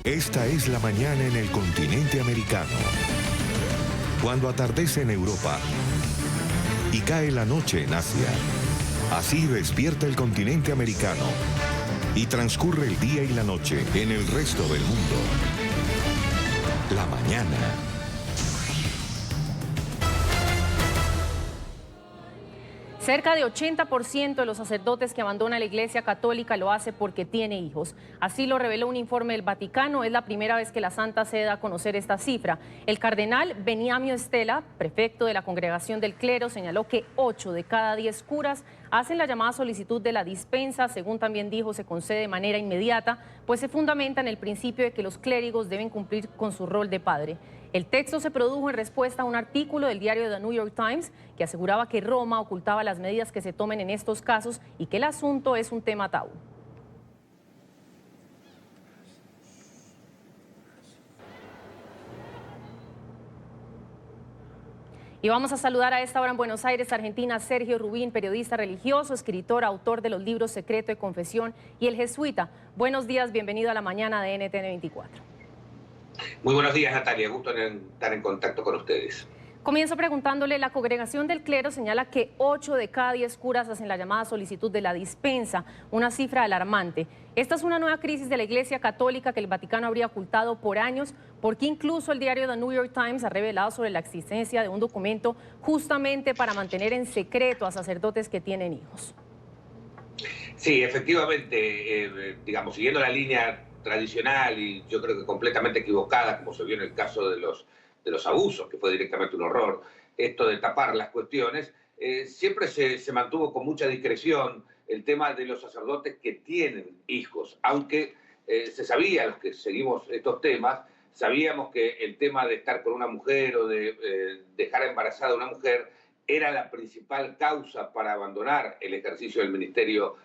Esta es la mañana en el continente americano. Cuando atardece en Europa y cae la noche en Asia. Así despierta el continente americano y transcurre el día y la noche en el resto del mundo. La mañana. Cerca de 80% de los sacerdotes que abandonan la Iglesia Católica lo hace porque tiene hijos. Así lo reveló un informe del Vaticano. Es la primera vez que la Santa Sede da a conocer esta cifra. El cardenal Beniamino Stella, prefecto de la Congregación del Clero, señaló que 8 de cada 10 curas hacen la llamada solicitud de la dispensa. Según también dijo, se concede de manera inmediata, pues se fundamenta en el principio de que los clérigos deben cumplir con su rol de padre. El texto se produjo en respuesta a un artículo del diario The New York Times que aseguraba que Roma ocultaba las medidas que se tomen en estos casos y que el asunto es un tema tabú. Y vamos a saludar a esta hora en Buenos Aires, Argentina, Sergio Rubín, periodista religioso, escritor, autor de los libros Secreto de Confesión y El Jesuita. Buenos días, bienvenido a la mañana de NTN 24. Muy buenos días, Natalia. Gusto en estar en contacto con ustedes. Comienzo preguntándole, la Congregación del Clero señala que 8 de cada 10 curas hacen la llamada solicitud de la dispensa, una cifra alarmante. Esta es una nueva crisis de la Iglesia Católica que el Vaticano habría ocultado por años, porque incluso el diario The New York Times ha revelado sobre la existencia de un documento justamente para mantener en secreto a sacerdotes que tienen hijos. Sí, efectivamente, digamos, siguiendo la línea tradicional y yo creo que completamente equivocada, como se vio en el caso de los abusos, que fue directamente un horror, esto de tapar las cuestiones, siempre se mantuvo con mucha discreción el tema de los sacerdotes que tienen hijos, aunque se sabía, los que seguimos estos temas, sabíamos que el tema de estar con una mujer o de dejar embarazada a una mujer era la principal causa para abandonar el ejercicio del ministerio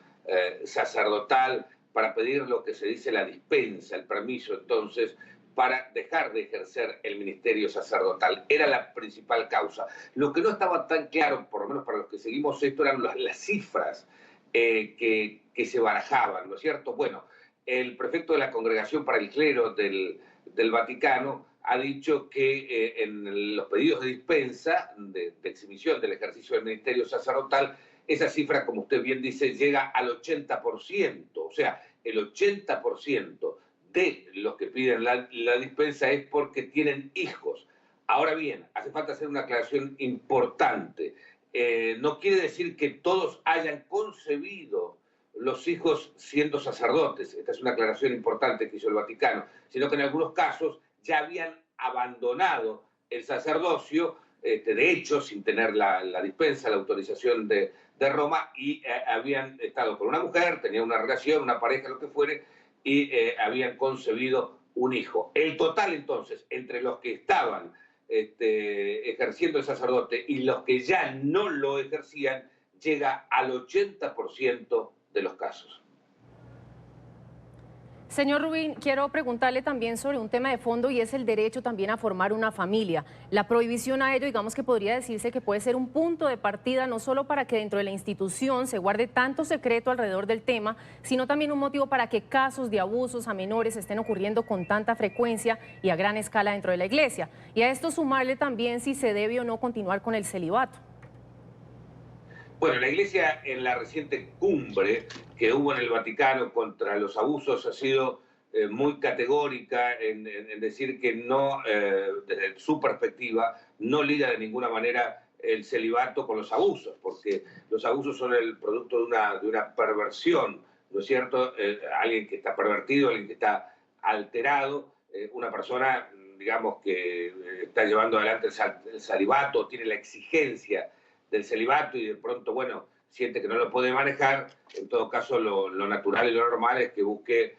sacerdotal, para pedir lo que se dice la dispensa, el permiso entonces para dejar de ejercer el ministerio sacerdotal. Era la principal causa. Lo que no estaba tan claro, por lo menos para los que seguimos esto, eran las cifras que se barajaban, ¿no es cierto? Bueno, el prefecto de la Congregación para el Clero del Vaticano ha dicho que en los pedidos de dispensa, de exhibición del ejercicio del ministerio sacerdotal, esa cifra, como usted bien dice, llega al 80%. O sea, el 80% de los que piden la dispensa es porque tienen hijos. Ahora bien, hace falta hacer una aclaración importante. No quiere decir que todos hayan concebido los hijos siendo sacerdotes. Esta es una aclaración importante que hizo el Vaticano, sino que en algunos casos ya habían abandonado el sacerdocio, de hecho, sin tener la dispensa, la autorización de Roma, y habían estado con una mujer, tenían una relación, una pareja, lo que fuere, y habían concebido un hijo. El total, entonces, entre los que estaban ejerciendo el sacerdote y los que ya no lo ejercían, llega al 80% de los casos. Señor Rubín, quiero preguntarle también sobre un tema de fondo y es el derecho también a formar una familia. La prohibición a ello, digamos que podría decirse que puede ser un punto de partida no solo para que dentro de la institución se guarde tanto secreto alrededor del tema, sino también un motivo para que casos de abusos a menores estén ocurriendo con tanta frecuencia y a gran escala dentro de la Iglesia. Y a esto sumarle también si se debe o no continuar con el celibato. Bueno, la Iglesia en la reciente cumbre que hubo en el Vaticano contra los abusos ha sido muy categórica en decir que no, desde su perspectiva, no liga de ninguna manera el celibato con los abusos, porque los abusos son el producto de una perversión, ¿no es cierto? Alguien que está pervertido, alguien que está alterado, una persona, digamos, que está llevando adelante el celibato, tiene la exigencia del celibato y de pronto, bueno, siente que no lo puede manejar. En todo caso, lo natural y lo normal es que busque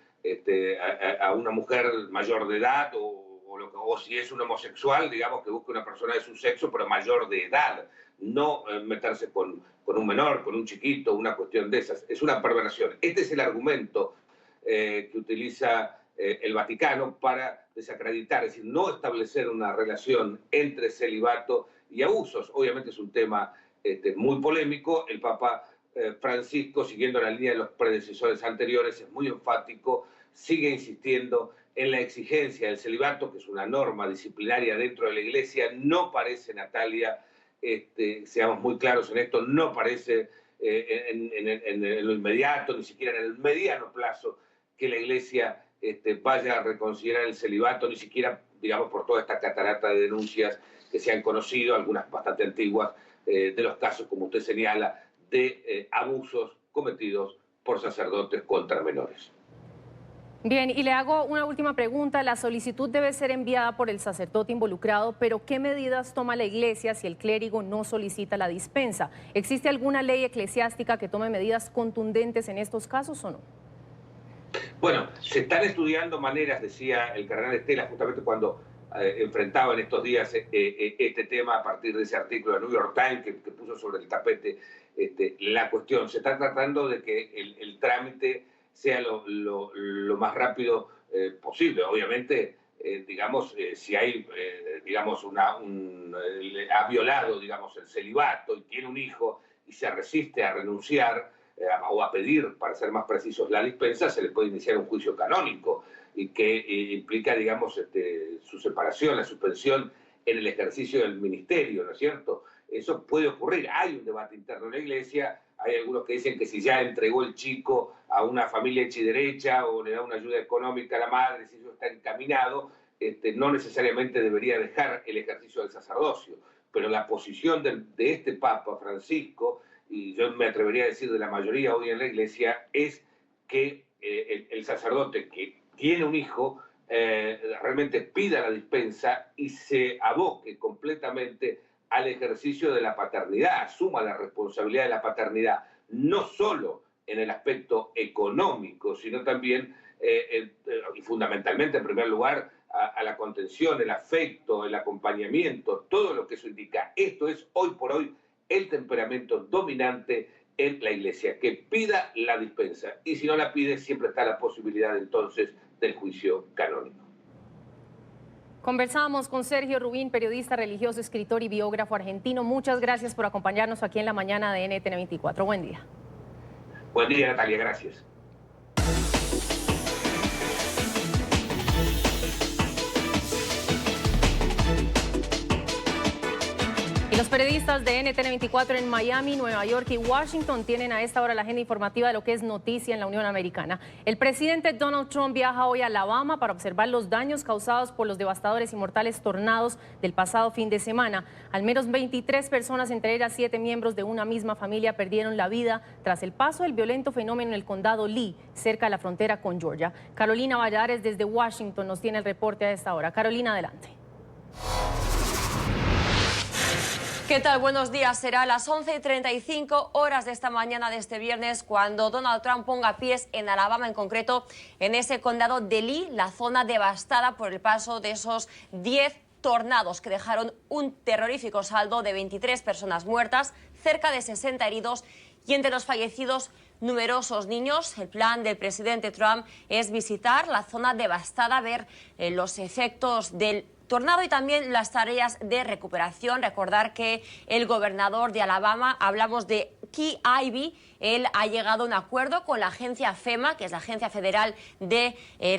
a una mujer mayor de edad o si es un homosexual, digamos, que busque una persona de su sexo, pero mayor de edad. No meterse con un menor, con un chiquito, una cuestión de esas. Es una perversión. Este es el argumento que utiliza el Vaticano para desacreditar, es decir, no establecer una relación entre celibato y abusos. Obviamente es un tema muy polémico. El Papa Francisco, siguiendo la línea de los predecesores anteriores, es muy enfático, sigue insistiendo en la exigencia del celibato, que es una norma disciplinaria dentro de la Iglesia. No parece, Natalia, seamos muy claros en esto, no parece en lo inmediato, ni siquiera en el mediano plazo, que la Iglesia vaya a reconsiderar el celibato, ni siquiera, digamos, por toda esta catarata de denuncias que se han conocido, algunas bastante antiguas, de los casos, como usted señala, de abusos cometidos por sacerdotes contra menores. Bien, y le hago una última pregunta. La solicitud debe ser enviada por el sacerdote involucrado, pero ¿qué medidas toma la Iglesia si el clérigo no solicita la dispensa? ¿Existe alguna ley eclesiástica que tome medidas contundentes en estos casos o no? Bueno, se están estudiando maneras, decía el cardenal Estela, justamente cuando enfrentaba en estos días este tema a partir de ese artículo de New York Times que puso sobre el tapete la cuestión. Se está tratando de que el trámite sea lo más rápido posible. Obviamente, digamos, si hay, digamos, ha violado, digamos, el celibato y tiene un hijo y se resiste a renunciar o a pedir, para ser más precisos, la dispensa, se le puede iniciar un juicio canónico y que implica, digamos, su separación, la suspensión en el ejercicio del ministerio, ¿no es cierto? Eso puede ocurrir. Hay un debate interno en la Iglesia. Hay algunos que dicen que si ya entregó el chico a una familia hechiderecha o le da una ayuda económica a la madre, si eso está encaminado, no necesariamente debería dejar el ejercicio del sacerdocio. Pero la posición de este Papa Francisco, y yo me atrevería a decir de la mayoría hoy en la Iglesia, es que el sacerdote que tiene un hijo realmente pida la dispensa y se aboque completamente al ejercicio de la paternidad, asuma la responsabilidad de la paternidad, no solo en el aspecto económico, sino también y fundamentalmente, en primer lugar, a la contención, el afecto, el acompañamiento, todo lo que eso indica. Esto es hoy por hoy el temperamento dominante en la Iglesia, que pida la dispensa, y si no la pide siempre está la posibilidad entonces del juicio canónico. Conversábamos con Sergio Rubín, periodista religioso, escritor y biógrafo argentino. Muchas gracias por acompañarnos aquí en la mañana de NTN 24. Buen día. Buen día, Natalia, gracias. Los periodistas de NTN 24 en Miami, Nueva York y Washington tienen a esta hora la agenda informativa de lo que es noticia en la Unión Americana. El presidente Donald Trump viaja hoy a Alabama para observar los daños causados por los devastadores y mortales tornados del pasado fin de semana. Al menos 23 personas, entre ellas 7 miembros de una misma familia, perdieron la vida tras el paso del violento fenómeno en el condado Lee, cerca de la frontera con Georgia. Carolina Valladares desde Washington nos tiene el reporte a esta hora. Carolina, adelante. ¿Qué tal? Buenos días. Será a las 11:35 horas de esta mañana de este viernes cuando Donald Trump ponga pies en Alabama, en concreto en ese condado de Lee, la zona devastada por el paso de esos 10 tornados que dejaron un terrorífico saldo de 23 personas muertas, cerca de 60 heridos y entre los fallecidos numerosos niños. El plan del presidente Trump es visitar la zona devastada, ver los efectos del tornado y también las tareas de recuperación. Recordar que el gobernador de Alabama, hablamos de Kay Ivey, él ha llegado a un acuerdo con la agencia FEMA, que es la Agencia Federal de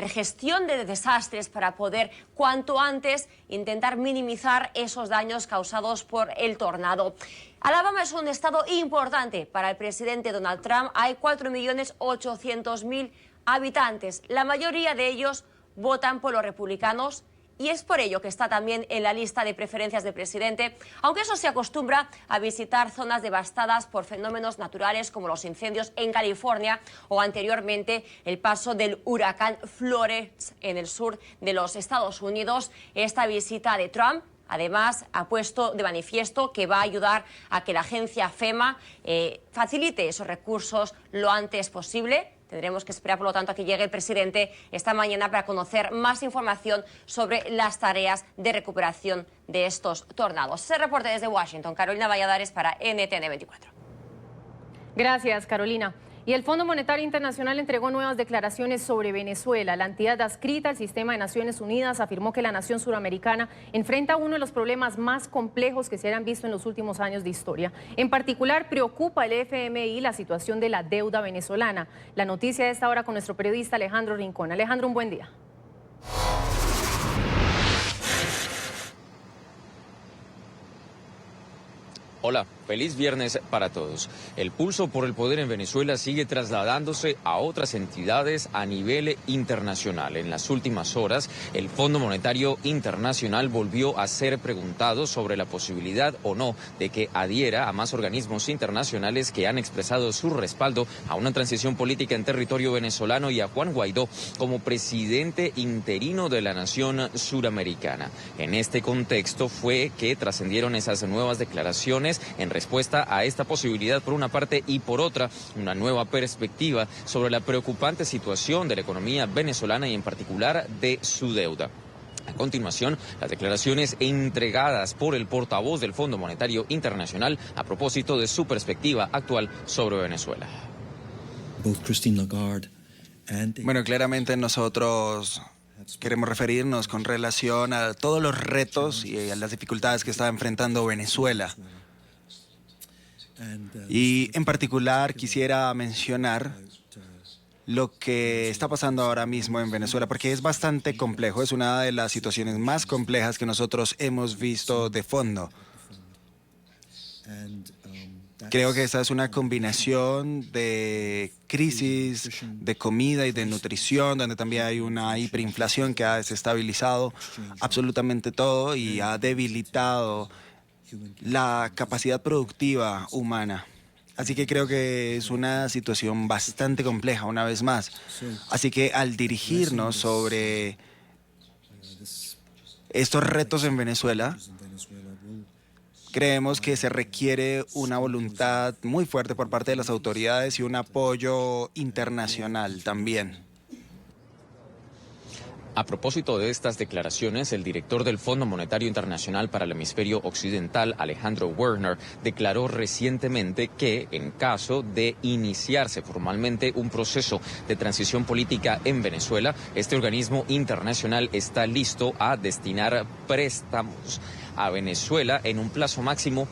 Gestión de Desastres, para poder cuanto antes intentar minimizar esos daños causados por el tornado. Alabama es un estado importante para el presidente Donald Trump. Hay 4.800.000 habitantes. La mayoría de ellos votan por los republicanos y es por ello que está también en la lista de preferencias del presidente, aunque eso se acostumbra a visitar zonas devastadas por fenómenos naturales como los incendios en California o anteriormente el paso del huracán Florence en el sur de los Estados Unidos. Esta visita de Trump además ha puesto de manifiesto que va a ayudar a que la agencia FEMA facilite esos recursos lo antes posible. Tendremos que esperar, por lo tanto, a que llegue el presidente esta mañana para conocer más información sobre las tareas de recuperación de estos tornados. Se reporte desde Washington, Carolina Valladares para NTN 24. Gracias, Carolina. Y el Fondo Monetario Internacional entregó nuevas declaraciones sobre Venezuela. La entidad adscrita al sistema de Naciones Unidas afirmó que la nación suramericana enfrenta uno de los problemas más complejos que se hayan visto en los últimos años de historia. En particular, preocupa el FMI la situación de la deuda venezolana. La noticia de esta hora con nuestro periodista Alejandro Rincón. Alejandro, un buen día. Hola, feliz viernes para todos. El pulso por el poder en Venezuela sigue trasladándose a otras entidades a nivel internacional. En las últimas horas, el Fondo Monetario Internacional volvió a ser preguntado sobre la posibilidad o no de que adhiera a más organismos internacionales que han expresado su respaldo a una transición política en territorio venezolano y a Juan Guaidó como presidente interino de la nación suramericana. En este contexto fue que trascendieron esas nuevas declaraciones en respuesta a esta posibilidad por una parte y por otra una nueva perspectiva sobre la preocupante situación de la economía venezolana y en particular de su deuda. A continuación, las declaraciones entregadas por el portavoz del Fondo Monetario Internacional a propósito de su perspectiva actual sobre Venezuela. Bueno, claramente nosotros queremos referirnos con relación a todos los retos y a las dificultades que está enfrentando Venezuela. Y en particular quisiera mencionar lo que está pasando ahora mismo en Venezuela, porque es bastante complejo, es una de las situaciones más complejas que nosotros hemos visto de fondo. Creo que esta es una combinación de crisis, de comida y de nutrición, donde también hay una hiperinflación que ha desestabilizado absolutamente todo y ha debilitado la capacidad productiva humana. Así que creo que es una situación bastante compleja, una vez más. Así que al dirigirnos sobre estos retos en Venezuela, creemos que se requiere una voluntad muy fuerte por parte de las autoridades y un apoyo internacional también. A propósito de estas declaraciones, el director del Fondo Monetario Internacional para el Hemisferio Occidental, Alejandro Werner, declaró recientemente que, en caso de iniciarse formalmente un proceso de transición política en Venezuela, este organismo internacional está listo a destinar préstamos a Venezuela en un plazo máximo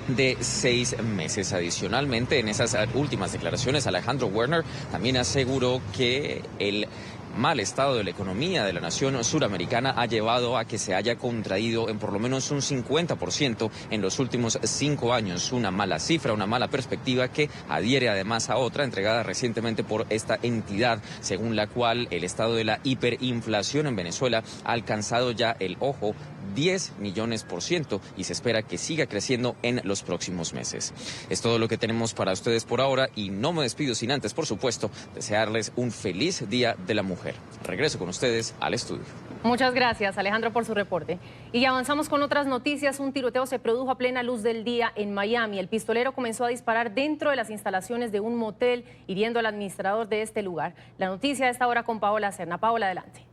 de 6 meses. Adicionalmente, en esas últimas declaraciones, Alejandro Werner también aseguró que el mal estado de la economía de la nación suramericana ha llevado a que se haya contraído en por lo menos un 50% en los últimos 5 años. Una mala cifra, una mala perspectiva que adhiere además a otra entregada recientemente por esta entidad, según la cual el estado de la hiperinflación en Venezuela ha alcanzado ya el 10 millones% y se espera que siga creciendo en los próximos meses. Es todo lo que tenemos para ustedes por ahora y no me despido sin antes, por supuesto, desearles un feliz Día de la Mujer. Regreso con ustedes al estudio. Muchas gracias, Alejandro, por su reporte. Y ya avanzamos con otras noticias. Un tiroteo se produjo a plena luz del día en Miami. El pistolero comenzó a disparar dentro de las instalaciones de un motel, hiriendo al administrador de este lugar. La noticia a esta hora con Paola Serna. Paola, adelante.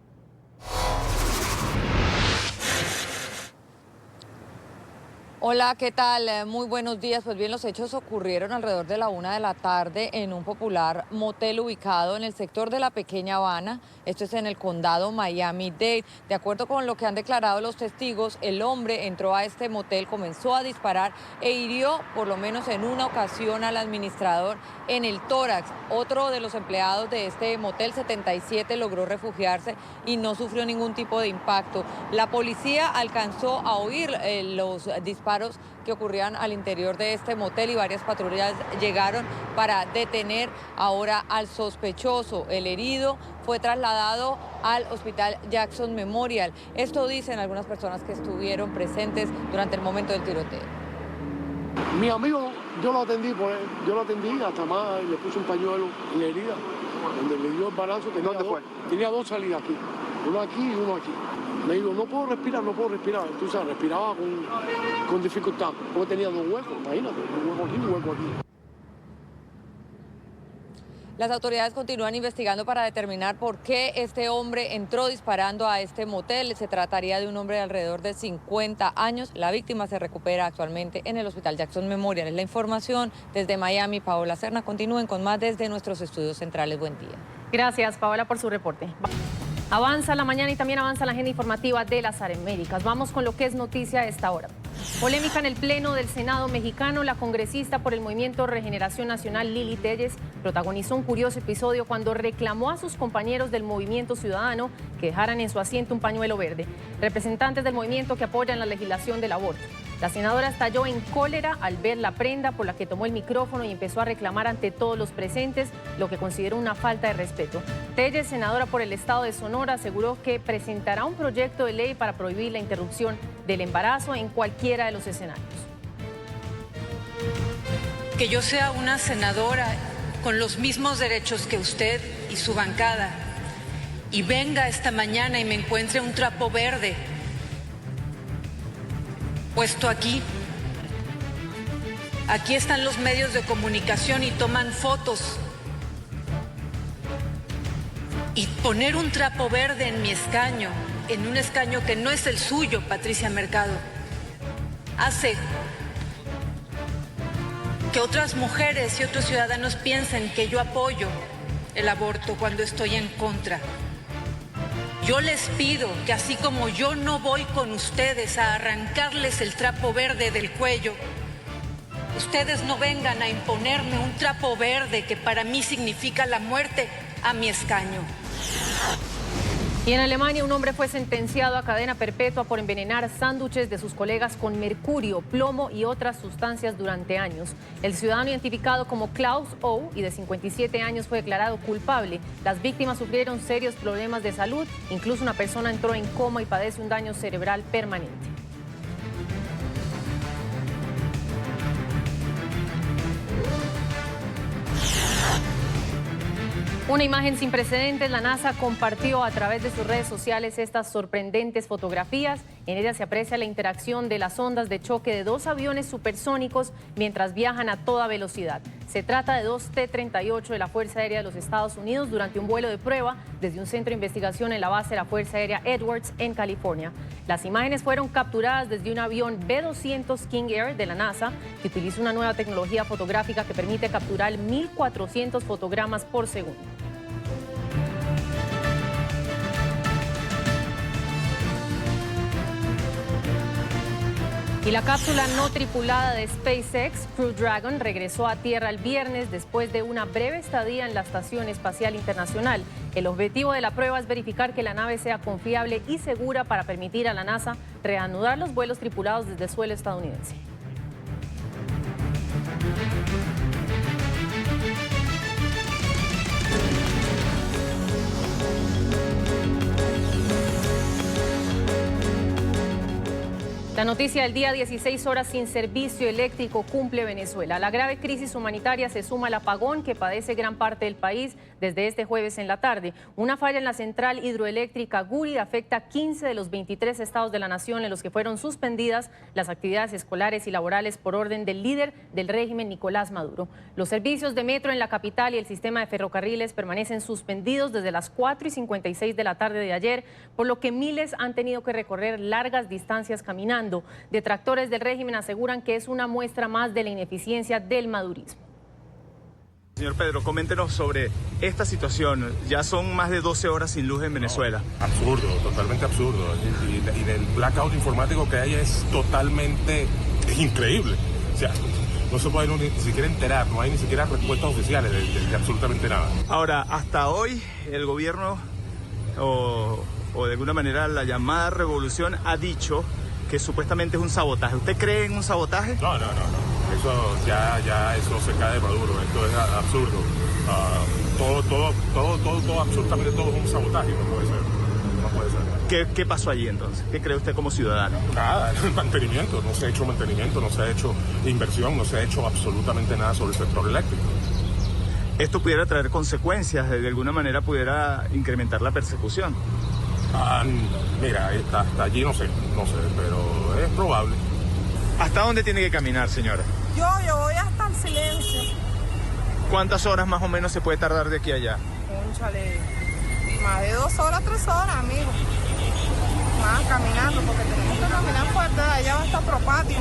Hola, ¿qué tal? Muy buenos días. Pues bien, los hechos ocurrieron alrededor de la 1 de la tarde en un popular motel ubicado en el sector de la Pequeña Habana. Esto es en el condado Miami-Dade. De acuerdo con lo que han declarado los testigos, el hombre entró a este motel, comenzó a disparar e hirió por lo menos en una ocasión al administrador en el tórax. Otro de los empleados de este motel 77 logró refugiarse y no sufrió ningún tipo de impacto. La policía alcanzó a oír los disparos que ocurrían al interior de este motel y varias patrullas llegaron para detener ahora al sospechoso. El herido fue trasladado al hospital Jackson Memorial. Esto dicen algunas personas que estuvieron presentes durante el momento del tiroteo. Mi amigo, yo lo atendí hasta más, le puse un pañuelo en la herida, donde le dio el balazo. Tenía 2 salidas aquí, uno aquí y uno aquí. Me dijo, no puedo respirar. Entonces respiraba con dificultad, porque tenía 2 huecos, imagínate, un hueco aquí y un hueco aquí. Las autoridades continúan investigando para determinar por qué este hombre entró disparando a este motel. Se trataría de un hombre de alrededor de 50 años. La víctima se recupera actualmente en el hospital Jackson Memorial. Es la información desde Miami. Paola Serna. Continúen con más desde nuestros estudios centrales. Buen día. Gracias, Paola, por su reporte. Avanza la mañana y también avanza la agenda informativa de las Américas. Vamos con lo que es noticia a esta hora. Polémica en el Pleno del Senado mexicano. La congresista por el Movimiento Regeneración Nacional, Lili Telles, protagonizó un curioso episodio cuando reclamó a sus compañeros del Movimiento Ciudadano que dejaran en su asiento un pañuelo verde. Representantes del movimiento que apoyan la legislación del aborto. La senadora estalló en cólera al ver la prenda, por la que tomó el micrófono y empezó a reclamar ante todos los presentes, lo que consideró una falta de respeto. Telles, senadora por el estado de Sonora, aseguró que presentará un proyecto de ley para prohibir la interrupción del embarazo en cualquiera de los escenarios. Que yo sea una senadora con los mismos derechos que usted y su bancada, y venga esta mañana y me encuentre un trapo verde puesto aquí. Aquí están los medios de comunicación y toman fotos. Y poner un trapo verde en mi escaño, en un escaño que no es el suyo, Patricia Mercado, hace que otras mujeres y otros ciudadanos piensen que yo apoyo el aborto cuando estoy en contra. Yo les pido que así como yo no voy con ustedes a arrancarles el trapo verde del cuello, ustedes no vengan a imponerme un trapo verde que para mí significa la muerte a mi escaño. Y en Alemania un hombre fue sentenciado a cadena perpetua por envenenar sándwiches de sus colegas con mercurio, plomo y otras sustancias durante años. El ciudadano identificado como Klaus O. y de 57 años fue declarado culpable. Las víctimas sufrieron serios problemas de salud, incluso una persona entró en coma y padece un daño cerebral permanente. Una imagen sin precedentes. La NASA compartió a través de sus redes sociales estas sorprendentes fotografías. En ellas se aprecia la interacción de las ondas de choque de dos aviones supersónicos mientras viajan a toda velocidad. Se trata de dos T-38 de la Fuerza Aérea de los Estados Unidos durante un vuelo de prueba desde un centro de investigación en la base de la Fuerza Aérea Edwards en California. Las imágenes fueron capturadas desde un avión B-200 King Air de la NASA, que utiliza una nueva tecnología fotográfica que permite capturar 1.400 fotogramas por segundo. Y la cápsula no tripulada de SpaceX, Crew Dragon, regresó a Tierra el viernes después de una breve estadía en la Estación Espacial Internacional. El objetivo de la prueba es verificar que la nave sea confiable y segura para permitir a la NASA reanudar los vuelos tripulados desde suelo estadounidense. La noticia del día: 16 horas sin servicio eléctrico cumple Venezuela. La grave crisis humanitaria se suma al apagón que padece gran parte del país desde este jueves en la tarde. Una falla en la central hidroeléctrica Guri afecta a 15 de los 23 estados de la nación en los que fueron suspendidas las actividades escolares y laborales por orden del líder del régimen, Nicolás Maduro. Los servicios de metro en la capital y el sistema de ferrocarriles permanecen suspendidos desde las 4:56 de la tarde de ayer, por lo que miles han tenido que recorrer largas distancias caminando. Detractores del régimen aseguran que es una muestra más de la ineficiencia del madurismo. Señor Pedro, coméntenos sobre esta situación. Ya son más de 12 horas sin luz en Venezuela. No, absurdo, totalmente absurdo. Y el blackout informático que hay es increíble. O sea, no se puede ni siquiera enterar, no hay ni siquiera respuestas oficiales de absolutamente nada. Ahora, hasta hoy el gobierno o de alguna manera la llamada revolución ha dicho que supuestamente es un sabotaje. ¿Usted cree en un sabotaje? No. Eso ya eso se cae de Maduro. Esto es absurdo. Todo, absolutamente todo es un sabotaje. No puede ser. ¿Qué pasó allí entonces? ¿Qué cree usted como ciudadano? Nada, el mantenimiento. No se ha hecho mantenimiento, no se ha hecho inversión, no se ha hecho absolutamente nada sobre el sector eléctrico. ¿Esto pudiera traer consecuencias? ¿De alguna manera pudiera incrementar la persecución? Mira, hasta allí no sé, pero es probable. ¿Hasta dónde tiene que caminar, señora? Yo voy hasta el silencio. ¿Cuántas horas más o menos se puede tardar de aquí a allá? Cónchale, más de 2 horas, 3 horas, amigo. Más caminando, porque tenemos que caminar fuerte, de allá hasta Propatio.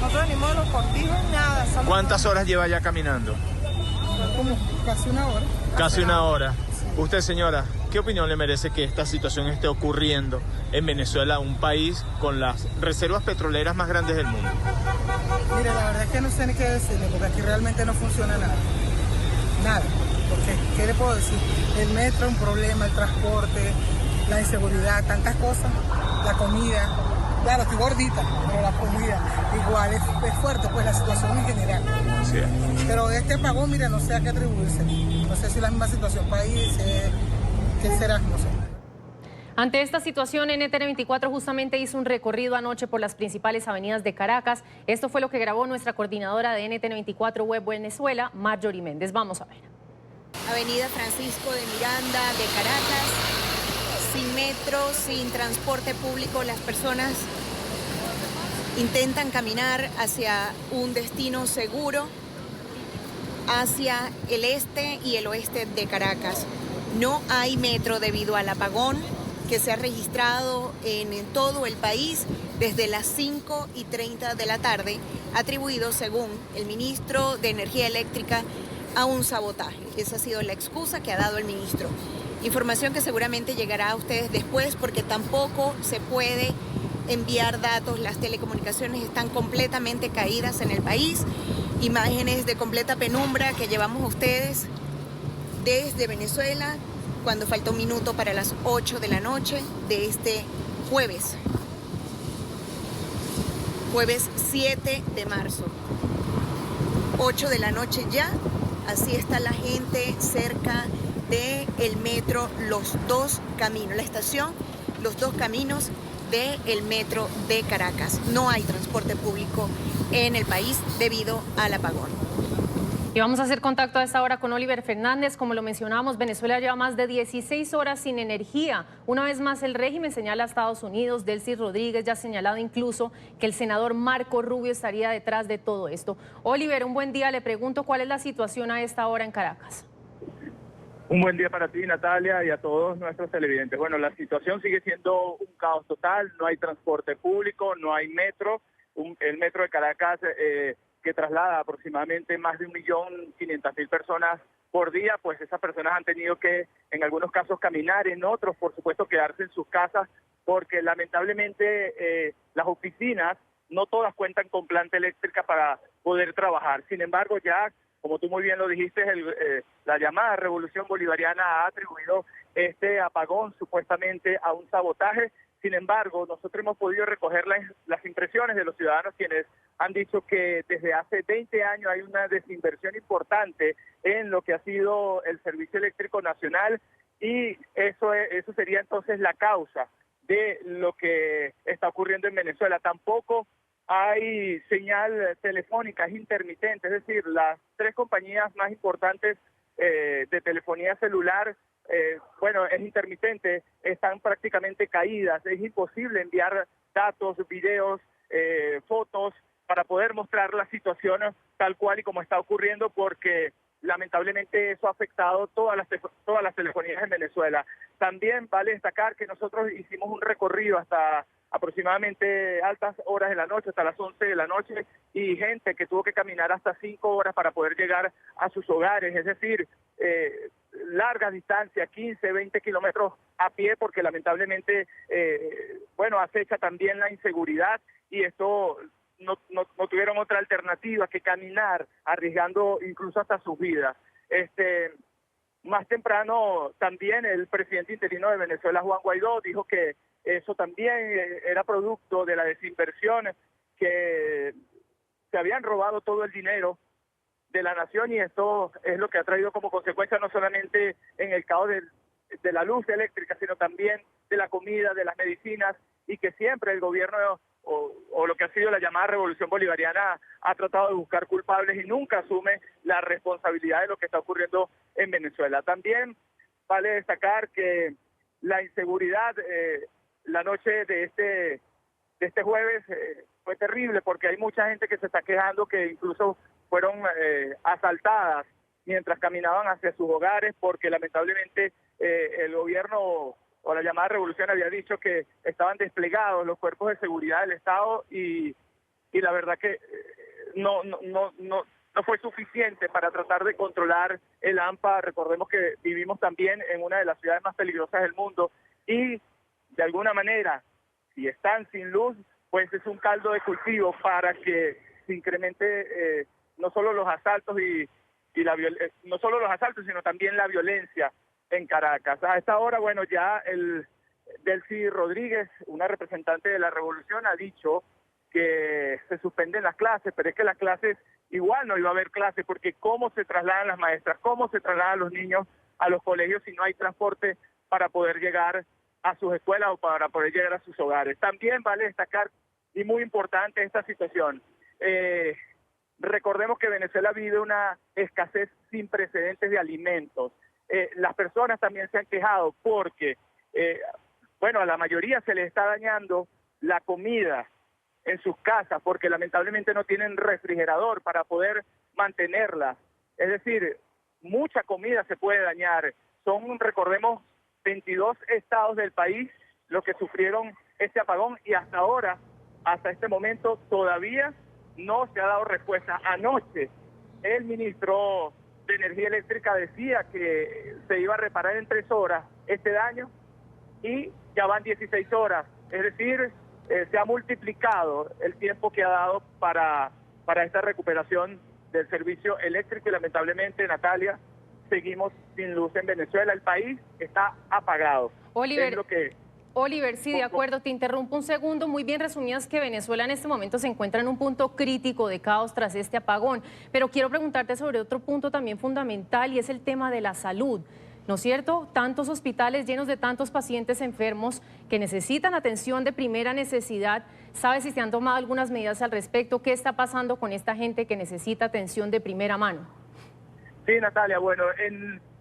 Nosotros venimos de los cortijos y nada. ¿Cuántas horas lleva ya caminando? Como casi 1 hora. Casi 1 hora. ¿Usted, señora? ¿Qué opinión le merece que esta situación esté ocurriendo en Venezuela, un país con las reservas petroleras más grandes del mundo? Mire, la verdad es que no sé ni qué decirle, porque aquí realmente no funciona nada. Nada. Porque, ¿qué le puedo decir? El metro es un problema, el transporte, la inseguridad, tantas cosas, la comida. Claro, estoy gordita, pero la comida igual es fuerte, pues la situación en general. Sí. Pero este apagón, mira, no sé a qué atribuirse. No sé si la misma situación país, qué será, no sé. Ante esta situación, NTN24 justamente hizo un recorrido anoche por las principales avenidas de Caracas. Esto fue lo que grabó nuestra coordinadora de NTN24 Web Venezuela, Marjorie Méndez. Vamos a ver. Avenida Francisco de Miranda de Caracas, sin metro, sin transporte público, las personas intentan caminar hacia un destino seguro, hacia el este y el oeste de Caracas. No hay metro debido al apagón que se ha registrado en todo el país desde las 5:30 de la tarde, atribuido, según el ministro de Energía Eléctrica, a un sabotaje. Esa ha sido la excusa que ha dado el ministro. Información que seguramente llegará a ustedes después, porque tampoco se puede enviar datos. Las telecomunicaciones están completamente caídas en el país. Imágenes de completa penumbra que llevamos a ustedes desde Venezuela cuando falta un minuto para las 8 de la noche de este jueves 7 de marzo. 8 de la noche ya. Así está la gente cerca del metro Los Dos Caminos, la estación Los Dos Caminos del metro de Caracas. No hay transporte público en el país debido al apagón. Y vamos a hacer contacto a esta hora con Oliver Fernández. Como lo mencionábamos, Venezuela lleva más de 16 horas sin energía. Una vez más, el régimen señala a Estados Unidos. Delcy Rodríguez ya ha señalado incluso que el senador Marco Rubio estaría detrás de todo esto. Oliver, un buen día. Le pregunto cuál es la situación a esta hora en Caracas. Un buen día para ti, Natalia, y a todos nuestros televidentes. Bueno, la situación sigue siendo un caos total. No hay transporte público, no hay metro. El metro de Caracas que traslada aproximadamente más de 1.500.000 personas por día, pues esas personas han tenido que, en algunos casos, caminar, en otros, por supuesto, quedarse en sus casas, porque lamentablemente las oficinas no todas cuentan con planta eléctrica para poder trabajar. Sin embargo, ya, como tú muy bien lo dijiste, la llamada Revolución Bolivariana ha atribuido este apagón supuestamente a un sabotaje. Sin embargo, nosotros hemos podido recoger las impresiones de los ciudadanos, quienes han dicho que desde hace 20 años hay una desinversión importante en lo que ha sido el Servicio Eléctrico Nacional, y eso sería entonces la causa de lo que está ocurriendo en Venezuela. Tampoco hay señal telefónica, es intermitente, es decir, las 3 compañías más importantes de telefonía celular, es intermitente, están prácticamente caídas. Es imposible enviar datos, videos, fotos para poder mostrar la situación tal cual y como está ocurriendo, porque lamentablemente eso ha afectado todas las telefonías en Venezuela. También vale destacar que nosotros hicimos un recorrido hasta aproximadamente altas horas de la noche, hasta las 11 de la noche, y gente que tuvo que caminar hasta 5 horas para poder llegar a sus hogares, es decir, largas distancias, 15, 20 kilómetros a pie, porque lamentablemente, acecha también la inseguridad, y esto no tuvieron otra alternativa que caminar, arriesgando incluso hasta sus vidas. Más temprano también el presidente interino de Venezuela, Juan Guaidó, dijo que eso también era producto de la desinversión, que se habían robado todo el dinero de la nación, y esto es lo que ha traído como consecuencia no solamente en el caos de la luz eléctrica, sino también de la comida, de las medicinas, y que siempre el gobierno o lo que ha sido la llamada Revolución Bolivariana ha tratado de buscar culpables y nunca asume la responsabilidad de lo que está ocurriendo en Venezuela. También vale destacar que la inseguridad la noche de este jueves fue terrible, porque hay mucha gente que se está quejando que incluso fueron asaltadas mientras caminaban hacia sus hogares, porque lamentablemente el gobierno o la llamada Revolución había dicho que estaban desplegados los cuerpos de seguridad del Estado, y la verdad que no no fue suficiente para tratar de controlar el AMPA. Recordemos que vivimos también en una de las ciudades más peligrosas del mundo y de alguna manera, si están sin luz, pues es un caldo de cultivo para que se incremente no solo los asaltos no solo los asaltos, sino también la violencia en Caracas. A esta hora, bueno, ya Delcy Rodríguez, una representante de la revolución, ha dicho que se suspenden las clases, pero es que las clases igual no iba a haber clases, porque cómo se trasladan las maestras, cómo se trasladan los niños a los colegios si no hay transporte para poder llegar a sus escuelas o para poder llegar a sus hogares. También vale destacar, y muy importante esta situación, recordemos que Venezuela vive una escasez sin precedentes de alimentos. Las personas también se han quejado porque, a la mayoría se les está dañando la comida en sus casas porque lamentablemente no tienen refrigerador para poder mantenerla. Es decir, mucha comida se puede dañar. Son, recordemos, 22 estados del país los que sufrieron este apagón y hasta ahora, hasta este momento, todavía no se ha dado respuesta. Anoche, el ministro de Energía Eléctrica decía que se iba a reparar en 3 horas este daño y ya van 16 horas. Es decir, se ha multiplicado el tiempo que ha dado para esta recuperación del servicio eléctrico y lamentablemente, Natalia, seguimos sin luz en Venezuela. El país está apagado. Oliver, sí, de acuerdo, te interrumpo un segundo. Muy bien resumidas que Venezuela en este momento se encuentra en un punto crítico de caos tras este apagón. Pero quiero preguntarte sobre otro punto también fundamental y es el tema de la salud. ¿No es cierto? Tantos hospitales llenos de tantos pacientes enfermos que necesitan atención de primera necesidad. ¿Sabes si se han tomado algunas medidas al respecto? ¿Qué está pasando con esta gente que necesita atención de primera mano? Sí, Natalia, bueno,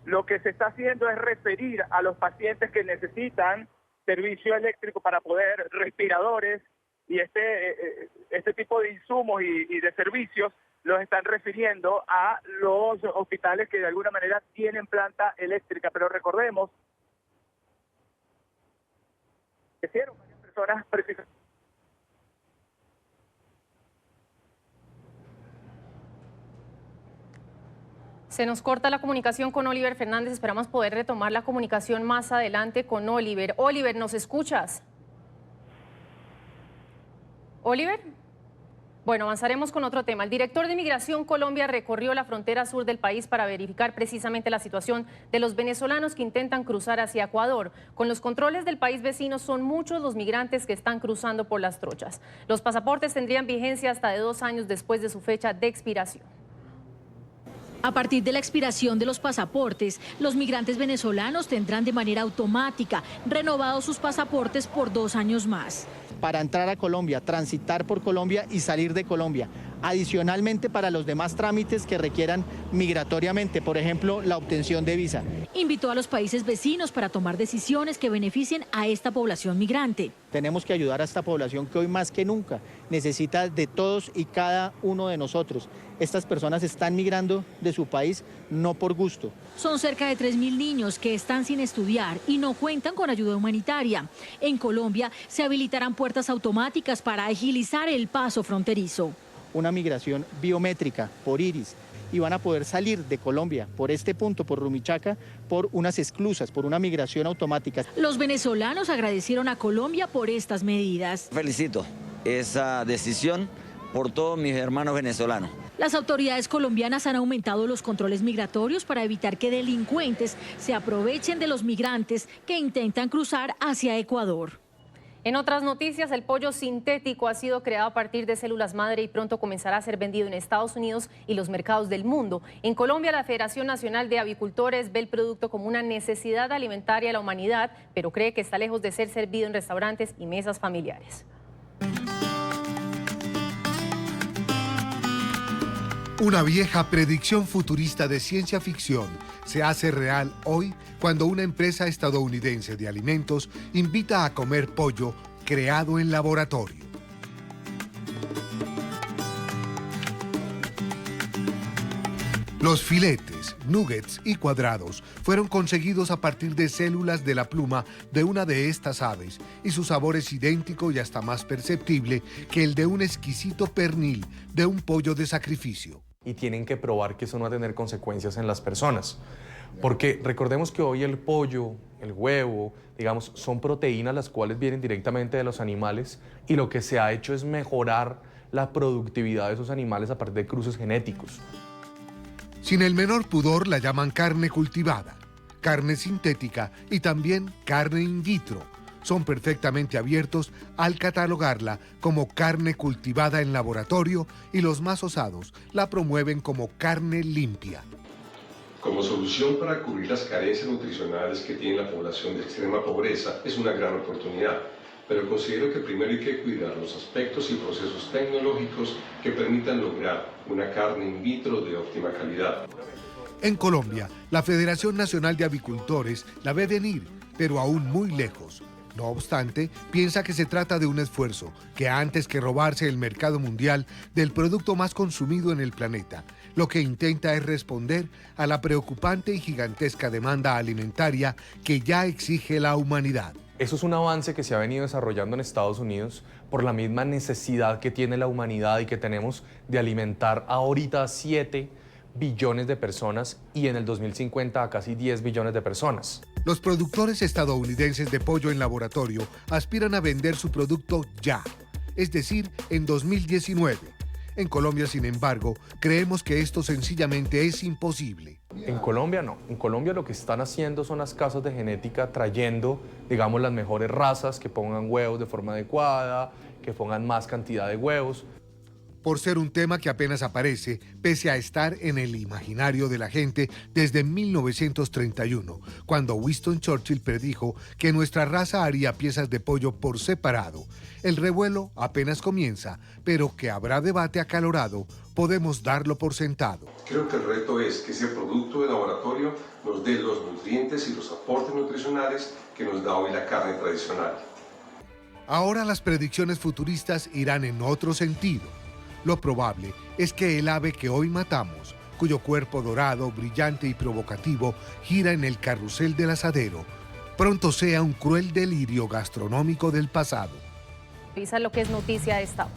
lo que se está haciendo es referir a los pacientes que necesitan servicio eléctrico para poder, respiradores y este tipo de insumos y de servicios, los están refiriendo a los hospitales que de alguna manera tienen planta eléctrica. Pero recordemos que hicieron varias personas precisamente. Se nos corta la comunicación con Oliver Fernández. Esperamos poder retomar la comunicación más adelante con Oliver. Oliver, ¿nos escuchas? ¿Oliver? Bueno, avanzaremos con otro tema. El director de Migración Colombia recorrió la frontera sur del país para verificar precisamente la situación de los venezolanos que intentan cruzar hacia Ecuador. Con los controles del país vecino son muchos los migrantes que están cruzando por las trochas. Los pasaportes tendrían vigencia hasta de 2 años después de su fecha de expiración. A partir de la expiración de los pasaportes, los migrantes venezolanos tendrán de manera automática renovados sus pasaportes por 2 años más. Para entrar a Colombia, transitar por Colombia y salir de Colombia. Adicionalmente para los demás trámites que requieran migratoriamente, por ejemplo, la obtención de visa. Invitó a los países vecinos para tomar decisiones que beneficien a esta población migrante. Tenemos que ayudar a esta población que hoy más que nunca necesita de todos y cada uno de nosotros. Estas personas están migrando de su país no por gusto. Son cerca de 3.000 niños que están sin estudiar y no cuentan con ayuda humanitaria. En Colombia se habilitarán puertas automáticas para agilizar el paso fronterizo. Una migración biométrica por iris y van a poder salir de Colombia por este punto, por Rumichaca, por unas esclusas, por una migración automática. Los venezolanos agradecieron a Colombia por estas medidas. Felicito esa decisión por todos mis hermanos venezolanos. Las autoridades colombianas han aumentado los controles migratorios para evitar que delincuentes se aprovechen de los migrantes que intentan cruzar hacia Ecuador. En otras noticias, el pollo sintético ha sido creado a partir de células madre y pronto comenzará a ser vendido en Estados Unidos y los mercados del mundo. En Colombia, la Federación Nacional de Avicultores ve el producto como una necesidad alimentaria a la humanidad, pero cree que está lejos de ser servido en restaurantes y mesas familiares. Una vieja predicción futurista de ciencia ficción se hace real hoy cuando una empresa estadounidense de alimentos invita a comer pollo creado en laboratorio. Los filetes, nuggets y cuadrados fueron conseguidos a partir de células de la pluma de una de estas aves y su sabor es idéntico y hasta más perceptible que el de un exquisito pernil de un pollo de sacrificio. y tienen que probar que eso no va a tener consecuencias en las personas. Porque recordemos que hoy el pollo, el huevo, digamos, son proteínas las cuales vienen directamente de los animales y lo que se ha hecho es mejorar la productividad de esos animales a partir de cruces genéticos. Sin el menor pudor la llaman carne cultivada, carne sintética y también carne in vitro. Son perfectamente abiertos al catalogarla como carne cultivada en laboratorio y los más osados la promueven como carne limpia. Como solución para cubrir las carencias nutricionales que tiene la población de extrema pobreza es una gran oportunidad, pero considero que primero hay que cuidar los aspectos y procesos tecnológicos que permitan lograr una carne in vitro de óptima calidad. En Colombia, la Federación Nacional de Avicultores la ve venir, pero aún muy lejos. No obstante, piensa que se trata de un esfuerzo que antes que robarse el mercado mundial del producto más consumido en el planeta, lo que intenta es responder a la preocupante y gigantesca demanda alimentaria que ya exige la humanidad. Eso es un avance que se ha venido desarrollando en Estados Unidos por la misma necesidad que tiene la humanidad y que tenemos de alimentar ahorita 7 billones de personas y en el 2050 a casi 10 billones de personas. Los productores estadounidenses de pollo en laboratorio aspiran a vender su producto ya, es decir, en 2019. En Colombia, sin embargo, creemos que esto sencillamente es imposible. En Colombia no. En Colombia lo que están haciendo son las casas de genética trayendo, digamos, las mejores razas que pongan huevos de forma adecuada, que pongan más cantidad de huevos. Por ser un tema que apenas aparece, pese a estar en el imaginario de la gente desde 1931, cuando Winston Churchill predijo que nuestra raza haría piezas de pollo por separado. El revuelo apenas comienza, pero que habrá debate acalorado, podemos darlo por sentado. Creo que el reto es que ese producto de laboratorio nos dé los nutrientes y los aportes nutricionales que nos da hoy la carne tradicional. Ahora las predicciones futuristas irán en otro sentido. Lo probable es que el ave que hoy matamos, cuyo cuerpo dorado, brillante y provocativo gira en el carrusel del asadero, pronto sea un cruel delirio gastronómico del pasado. Revisa lo que es noticia a esta hora.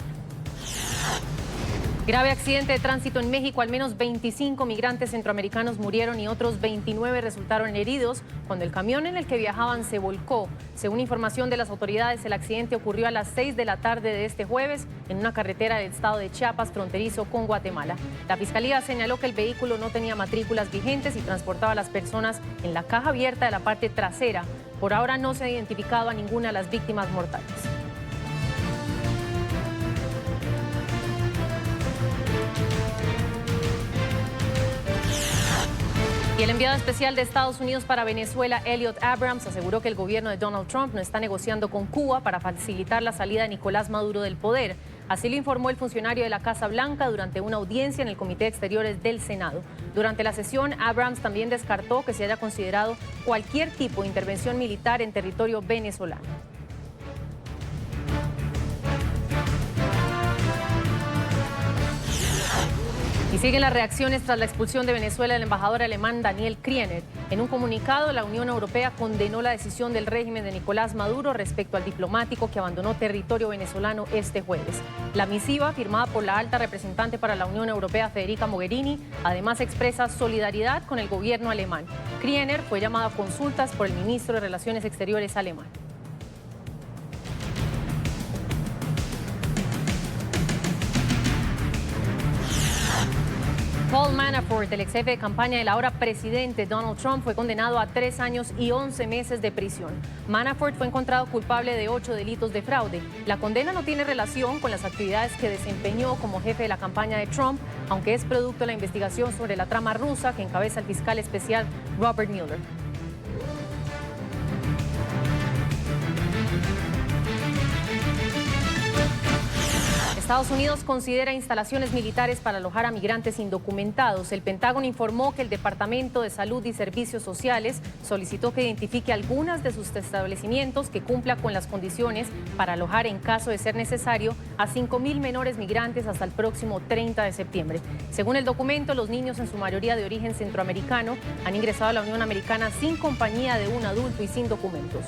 Grave accidente de tránsito en México. Al menos 25 migrantes centroamericanos murieron y otros 29 resultaron heridos cuando el camión en el que viajaban se volcó. Según información de las autoridades, el accidente ocurrió a las 6 de la tarde de este jueves en una carretera del estado de Chiapas, fronterizo con Guatemala. La fiscalía señaló que el vehículo no tenía matrículas vigentes y transportaba a las personas en la caja abierta de la parte trasera. Por ahora no se ha identificado a ninguna de las víctimas mortales. Y el enviado especial de Estados Unidos para Venezuela, Elliot Abrams, aseguró que el gobierno de Donald Trump no está negociando con Cuba para facilitar la salida de Nicolás Maduro del poder. Así lo informó el funcionario de la Casa Blanca durante una audiencia en el Comité de Exteriores del Senado. Durante la sesión, Abrams también descartó que se haya considerado cualquier tipo de intervención militar en territorio venezolano. Y siguen las reacciones tras la expulsión de Venezuela del embajador alemán Daniel Kriener. En un comunicado, la Unión Europea condenó la decisión del régimen de Nicolás Maduro respecto al diplomático que abandonó territorio venezolano este jueves. La misiva, firmada por la alta representante para la Unión Europea, Federica Mogherini, además expresa solidaridad con el gobierno alemán. Kriener fue llamado a consultas por el ministro de Relaciones Exteriores alemán. Paul Manafort, el ex jefe de campaña del ahora presidente Donald Trump, fue condenado a 3 años y 11 meses de prisión. Manafort fue encontrado culpable de 8 delitos de fraude. La condena no tiene relación con las actividades que desempeñó como jefe de la campaña de Trump, aunque es producto de la investigación sobre la trama rusa que encabeza el fiscal especial Robert Mueller. Estados Unidos considera instalaciones militares para alojar a migrantes indocumentados. El Pentágono informó que el Departamento de Salud y Servicios Sociales solicitó que identifique algunas de sus establecimientos que cumpla con las condiciones para alojar, en caso de ser necesario, a 5.000 menores migrantes hasta el próximo 30 de septiembre. Según el documento, los niños, en su mayoría de origen centroamericano, han ingresado a la Unión Americana sin compañía de un adulto y sin documentos.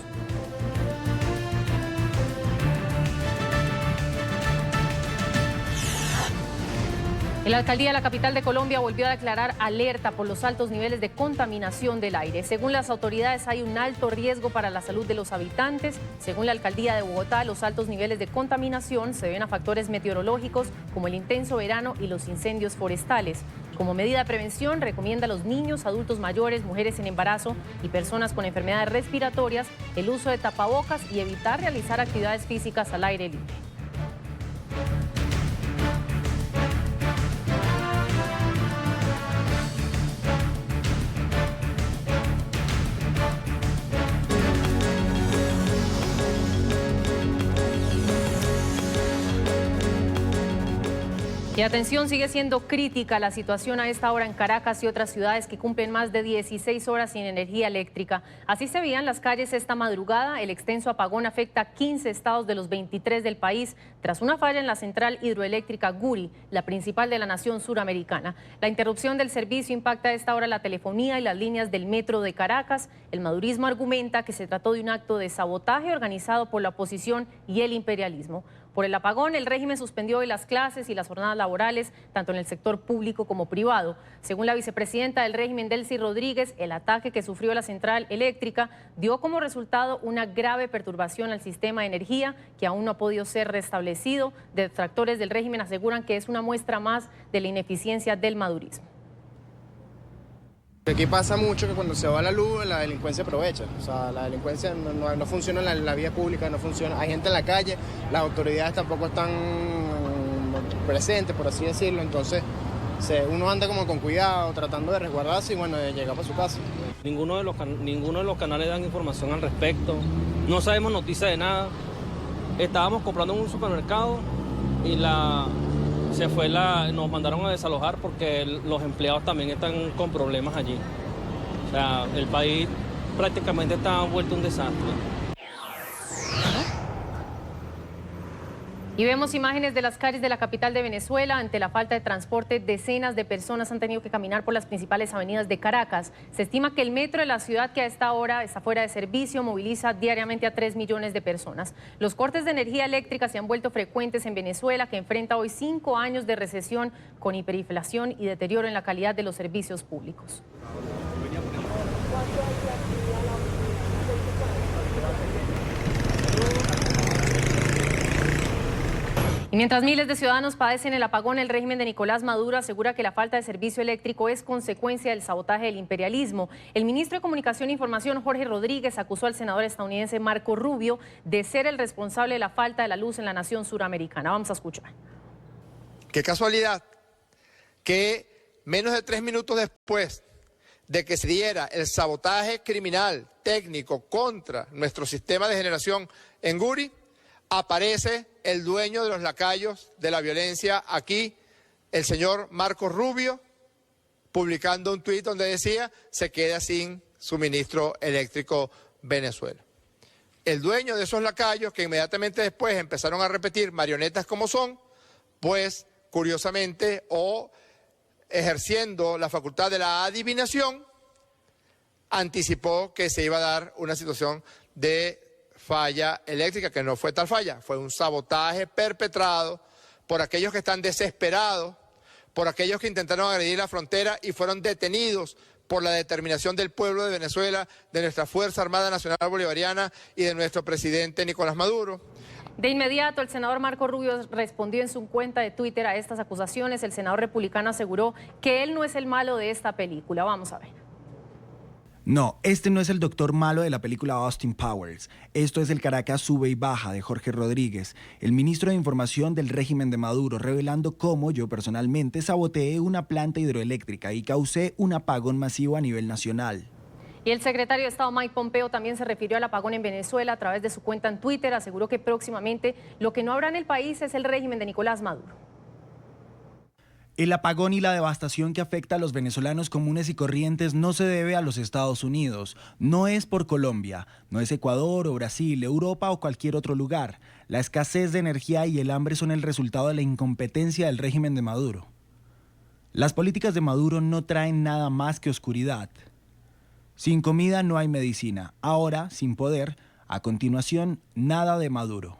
La alcaldía de la capital de Colombia volvió a declarar alerta por los altos niveles de contaminación del aire. Según las autoridades, hay un alto riesgo para la salud de los habitantes. Según la alcaldía de Bogotá, los altos niveles de contaminación se deben a factores meteorológicos como el intenso verano y los incendios forestales. Como medida de prevención, recomienda a los niños, adultos mayores, mujeres en embarazo y personas con enfermedades respiratorias el uso de tapabocas y evitar realizar actividades físicas al aire libre. Y atención, sigue siendo crítica la situación a esta hora en Caracas y otras ciudades que cumplen más de 16 horas sin energía eléctrica. Así se veían las calles esta madrugada. El extenso apagón afecta a 15 estados de los 23 del país tras una falla en la central hidroeléctrica Guri, la principal de la nación suramericana. La interrupción del servicio impacta a esta hora la telefonía y las líneas del metro de Caracas. El madurismo argumenta que se trató de un acto de sabotaje organizado por la oposición y el imperialismo. Por el apagón, el régimen suspendió hoy las clases y las jornadas laborales, tanto en el sector público como privado. Según la vicepresidenta del régimen, Delcy Rodríguez, el ataque que sufrió la central eléctrica dio como resultado una grave perturbación al sistema de energía que aún no ha podido ser restablecido. Detractores del régimen aseguran que es una muestra más de la ineficiencia del madurismo. Aquí pasa mucho que cuando se va la luz, la delincuencia aprovecha. O sea, la delincuencia no funciona en la vía pública, no funciona. Hay gente en la calle, las autoridades tampoco están presentes, por así decirlo. Entonces, uno anda como con cuidado, tratando de resguardarse y bueno, de llegar para su casa. Ninguno de los canales dan información al respecto. No sabemos noticias de nada. Estábamos comprando en un supermercado y nos mandaron a desalojar porque los empleados también están con problemas allí. O sea, el país prácticamente está vuelto un desastre. Y vemos imágenes de las calles de la capital de Venezuela. Ante la falta de transporte, decenas de personas han tenido que caminar por las principales avenidas de Caracas. Se estima que el metro de la ciudad, que a esta hora está fuera de servicio, moviliza diariamente a 3 millones de personas. Los cortes de energía eléctrica se han vuelto frecuentes en Venezuela, que enfrenta hoy 5 años de recesión con hiperinflación y deterioro en la calidad de los servicios públicos. Y mientras miles de ciudadanos padecen el apagón, el régimen de Nicolás Maduro asegura que la falta de servicio eléctrico es consecuencia del sabotaje del imperialismo. El ministro de Comunicación e Información, Jorge Rodríguez, acusó al senador estadounidense Marco Rubio de ser el responsable de la falta de la luz en la nación suramericana. Vamos a escuchar. Qué casualidad que menos de 3 minutos después de que se diera el sabotaje criminal técnico contra nuestro sistema de generación en Guri, aparece el dueño de los lacayos de la violencia aquí, el señor Marco Rubio, publicando un tuit donde decía: se queda sin suministro eléctrico Venezuela. El dueño de esos lacayos, que inmediatamente después empezaron a repetir marionetas como son, pues curiosamente o ejerciendo la facultad de la adivinación, anticipó que se iba a dar una situación de falla eléctrica, que no fue tal falla, fue un sabotaje perpetrado por aquellos que están desesperados, por aquellos que intentaron agredir la frontera y fueron detenidos por la determinación del pueblo de Venezuela, de nuestra Fuerza Armada Nacional Bolivariana y de nuestro presidente Nicolás Maduro. De inmediato, el senador Marco Rubio respondió en su cuenta de Twitter a estas acusaciones. El senador republicano aseguró que él no es el malo de esta película. Vamos a ver. No, este no es el doctor malo de la película Austin Powers. Esto es el Caracas sube y baja de Jorge Rodríguez, el ministro de Información del régimen de Maduro, revelando cómo yo personalmente saboteé una planta hidroeléctrica y causé un apagón masivo a nivel nacional. Y el secretario de Estado Mike Pompeo también se refirió al apagón en Venezuela a través de su cuenta en Twitter. Aseguró que próximamente lo que no habrá en el país es el régimen de Nicolás Maduro. El apagón y la devastación que afecta a los venezolanos comunes y corrientes no se debe a los Estados Unidos, no es por Colombia, no es Ecuador o Brasil, Europa o cualquier otro lugar. La escasez de energía y el hambre son el resultado de la incompetencia del régimen de Maduro. Las políticas de Maduro no traen nada más que oscuridad. Sin comida no hay medicina, ahora sin poder, a continuación nada de Maduro.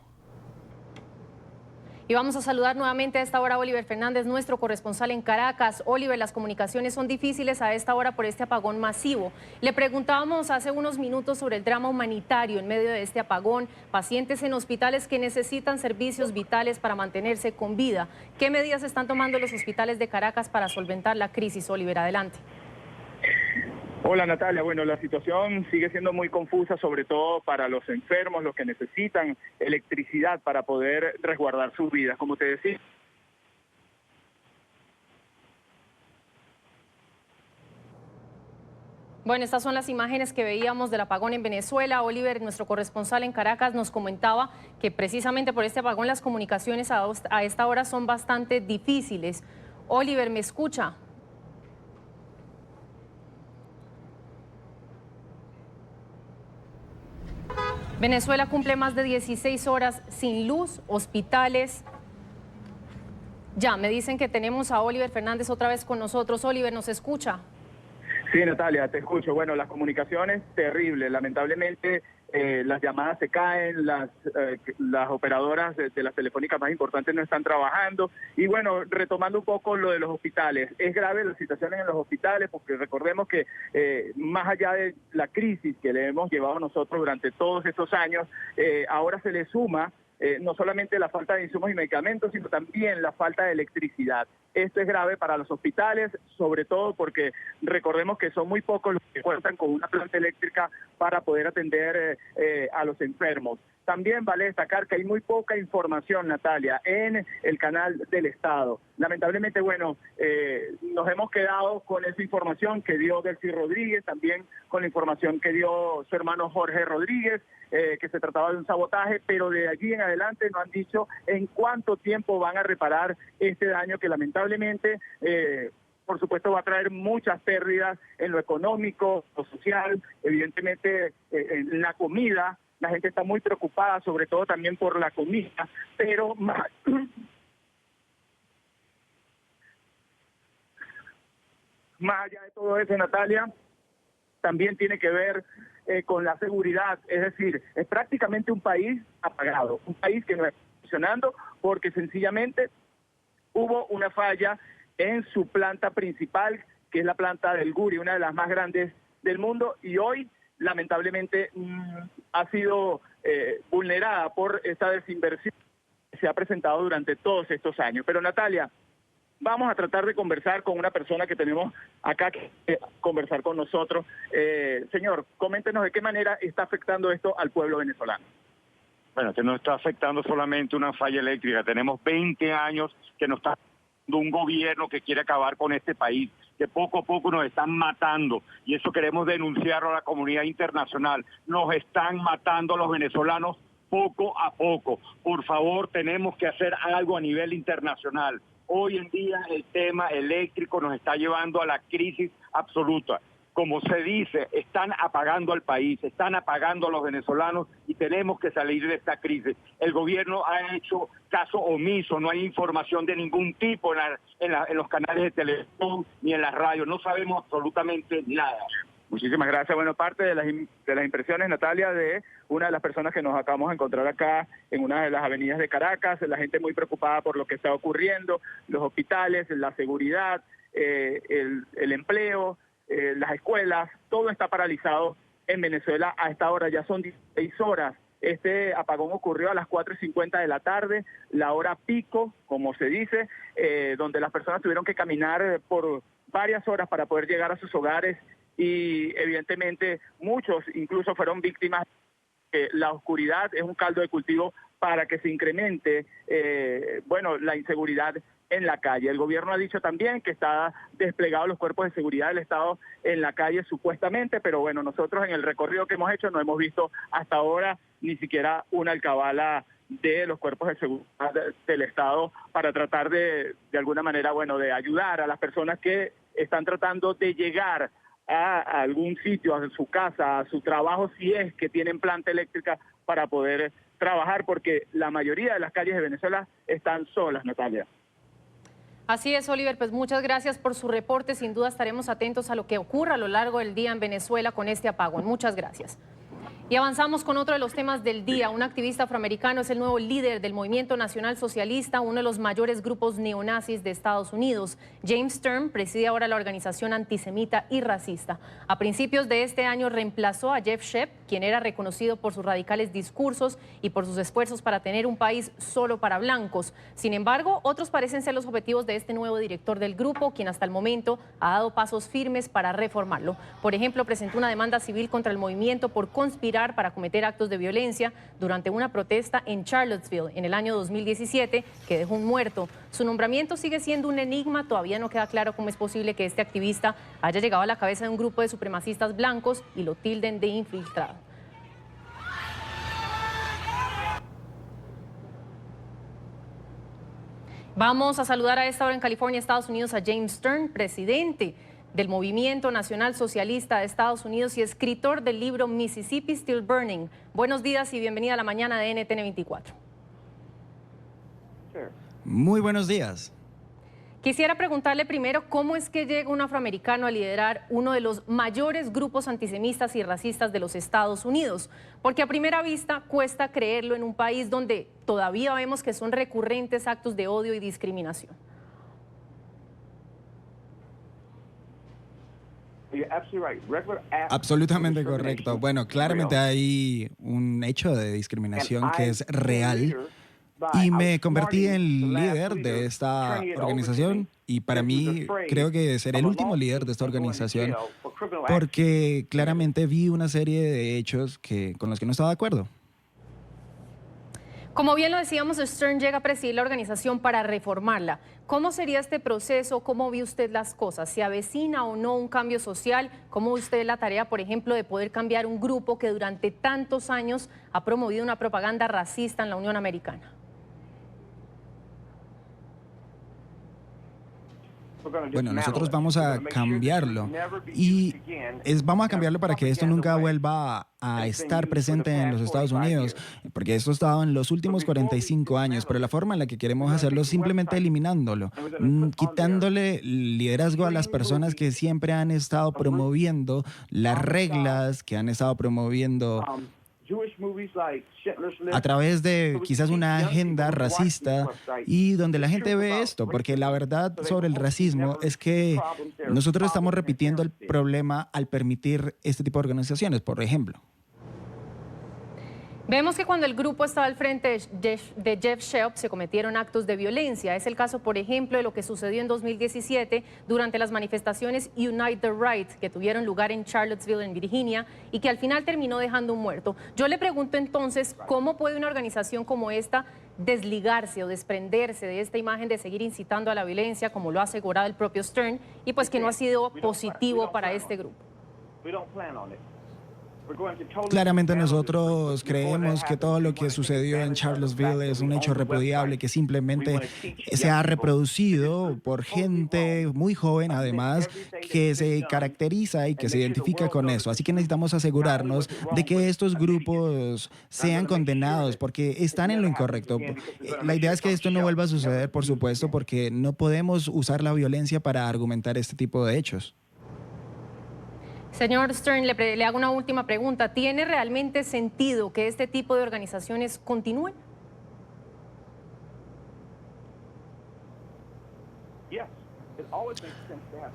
Y vamos a saludar nuevamente a esta hora a Oliver Fernández, nuestro corresponsal en Caracas. Oliver, las comunicaciones son difíciles a esta hora por este apagón masivo. Le preguntábamos hace unos minutos sobre el drama humanitario en medio de este apagón, pacientes en hospitales que necesitan servicios vitales para mantenerse con vida. ¿Qué medidas están tomando los hospitales de Caracas para solventar la crisis? Oliver, adelante. Hola Natalia, bueno, la situación sigue siendo muy confusa, sobre todo para los enfermos, los que necesitan electricidad para poder resguardar sus vidas, como te decía. Bueno, estas son las imágenes que veíamos del apagón en Venezuela. Oliver, nuestro corresponsal en Caracas, nos comentaba que precisamente por este apagón las comunicaciones a esta hora son bastante difíciles. Oliver, ¿me escucha? Venezuela cumple más de 16 horas sin luz, hospitales. Ya, me dicen que tenemos a Oliver Fernández otra vez con nosotros. Oliver, ¿nos escucha? Sí, Natalia, te escucho. Bueno, las comunicaciones terribles. Lamentablemente las llamadas se caen, las operadoras de las telefónicas más importantes no están trabajando. Y bueno, retomando un poco lo de los hospitales, es grave la situación en los hospitales porque recordemos que más allá de la crisis que le hemos llevado nosotros durante todos estos años, ahora se le suma no solamente la falta de insumos y medicamentos, sino también la falta de electricidad. Esto es grave para los hospitales, sobre todo porque recordemos que son muy pocos los que cuentan con una planta eléctrica para poder atender a los enfermos. También vale destacar que hay muy poca información, Natalia, en el canal del Estado. Lamentablemente, bueno, nos hemos quedado con esa información que dio Delcy Rodríguez, también con la información que dio su hermano Jorge Rodríguez, que se trataba de un sabotaje, pero de allí en adelante no han dicho en cuánto tiempo van a reparar este daño que lamentablemente, por supuesto, va a traer muchas pérdidas en lo económico, lo social, evidentemente en la comida. La gente está muy preocupada, sobre todo también por la comida, pero más allá de todo eso, Natalia, también tiene que ver con la seguridad. Es decir, es prácticamente un país apagado, un país que no está funcionando porque sencillamente hubo una falla en su planta principal, que es la planta del Guri, una de las más grandes del mundo, y hoy lamentablemente ha sido vulnerada por esta desinversión que se ha presentado durante todos estos años. Pero Natalia, vamos a tratar de conversar con una persona que tenemos acá que conversar con nosotros. Señor, coméntenos de qué manera está afectando esto al pueblo venezolano. Bueno, que no está afectando solamente una falla eléctrica. Tenemos 20 años que nos está dando un gobierno que quiere acabar con este país, que poco a poco nos están matando, y eso queremos denunciarlo a la comunidad internacional. Nos están matando a los venezolanos poco a poco. Por favor, tenemos que hacer algo a nivel internacional. Hoy en día el tema eléctrico nos está llevando a la crisis absoluta. Como se dice, están apagando al país, están apagando a los venezolanos y tenemos que salir de esta crisis. El gobierno ha hecho caso omiso, no hay información de ningún tipo en los canales de televisión ni en las radios, no sabemos absolutamente nada. Muchísimas gracias. Bueno, parte de las impresiones, Natalia, de una de las personas que nos acabamos de encontrar acá en una de las avenidas de Caracas, la gente muy preocupada por lo que está ocurriendo, los hospitales, la seguridad, el empleo, las escuelas, todo está paralizado en Venezuela a esta hora, ya son 16 horas. Este apagón ocurrió a las 4:50 de la tarde, la hora pico, como se dice, donde las personas tuvieron que caminar por varias horas para poder llegar a sus hogares y evidentemente muchos incluso fueron víctimas. La oscuridad es un caldo de cultivo para que se incremente, la inseguridad en la calle. El gobierno ha dicho también que está desplegado los cuerpos de seguridad del Estado en la calle supuestamente, pero bueno, nosotros en el recorrido que hemos hecho no hemos visto hasta ahora ni siquiera una alcabala de los cuerpos de seguridad del Estado para tratar de alguna manera, de ayudar a las personas que están tratando de llegar a algún sitio, a su casa, a su trabajo, si es que tienen planta eléctrica para poder trabajar, porque la mayoría de las calles de Venezuela están solas, Natalia. Así es, Oliver, pues muchas gracias por su reporte. Sin duda estaremos atentos a lo que ocurra a lo largo del día en Venezuela con este apagón. Muchas gracias. Y avanzamos con otro de los temas del día. Un activista afroamericano es el nuevo líder del Movimiento Nacional Socialista, uno de los mayores grupos neonazis de Estados Unidos. James Stern preside ahora la organización antisemita y racista. A principios de este año reemplazó a Jeff Shep, quien era reconocido por sus radicales discursos y por sus esfuerzos para tener un país solo para blancos. Sin embargo, otros parecen ser los objetivos de este nuevo director del grupo, quien hasta el momento ha dado pasos firmes para reformarlo. Por ejemplo, presentó una demanda civil contra el movimiento por conspirar para cometer actos de violencia durante una protesta en Charlottesville en el año 2017 que dejó un muerto. Su nombramiento sigue siendo un enigma, todavía no queda claro cómo es posible que este activista haya llegado a la cabeza de un grupo de supremacistas blancos y lo tilden de infiltrado. Vamos a saludar a esta hora en California, Estados Unidos, a James Stern, presidente del Movimiento Nacional Socialista de Estados Unidos y escritor del libro Mississippi Still Burning. Buenos días y bienvenida a la mañana de NTN 24. Muy buenos días. Quisiera preguntarle primero cómo es que llega un afroamericano a liderar uno de los mayores grupos antisemitas y racistas de los Estados Unidos, porque a primera vista cuesta creerlo en un país donde todavía vemos que son recurrentes actos de odio y discriminación. Absolutamente correcto. Bueno, claramente hay un hecho de discriminación que es real y me convertí en líder de esta organización y para mí creo que seré el último líder de esta organización porque claramente vi una serie de hechos con los que no estaba de acuerdo. Como bien lo decíamos, Stern llega a presidir la organización para reformarla. ¿Cómo sería este proceso? ¿Cómo ve usted las cosas? ¿Se avecina o no un cambio social? ¿Cómo ve usted la tarea, por ejemplo, de poder cambiar un grupo que durante tantos años ha promovido una propaganda racista en la Unión Americana? Bueno, nosotros vamos a cambiarlo y vamos a cambiarlo para que esto nunca vuelva a estar presente en los Estados Unidos, porque esto ha estado en los últimos 45 años, pero la forma en la que queremos hacerlo es simplemente eliminándolo, quitándole liderazgo a las personas que siempre han estado promoviendo las reglas, que han estado promoviendo a través de quizás una agenda racista y donde la gente ve esto, porque la verdad sobre el racismo es que nosotros estamos repitiendo el problema al permitir este tipo de organizaciones, por ejemplo. Vemos que cuando el grupo estaba al frente de Jeff Shep se cometieron actos de violencia. Es el caso, por ejemplo, de lo que sucedió en 2017 durante las manifestaciones Unite the Right que tuvieron lugar en Charlottesville, en Virginia, y que al final terminó dejando un muerto. Yo le pregunto entonces, ¿cómo puede una organización como esta desligarse o desprenderse de esta imagen de seguir incitando a la violencia, como lo ha asegurado el propio Stern, y pues que no ha sido positivo para este grupo? Claramente nosotros creemos que todo lo que sucedió en Charlottesville es un hecho repudiable que simplemente se ha reproducido por gente muy joven, además, que se caracteriza y que se identifica con eso. Así que necesitamos asegurarnos de que estos grupos sean condenados porque están en lo incorrecto. La idea es que esto no vuelva a suceder, por supuesto, porque no podemos usar la violencia para argumentar este tipo de hechos. Señor Stern, le hago una última pregunta. ¿Tiene realmente sentido que este tipo de organizaciones continúen?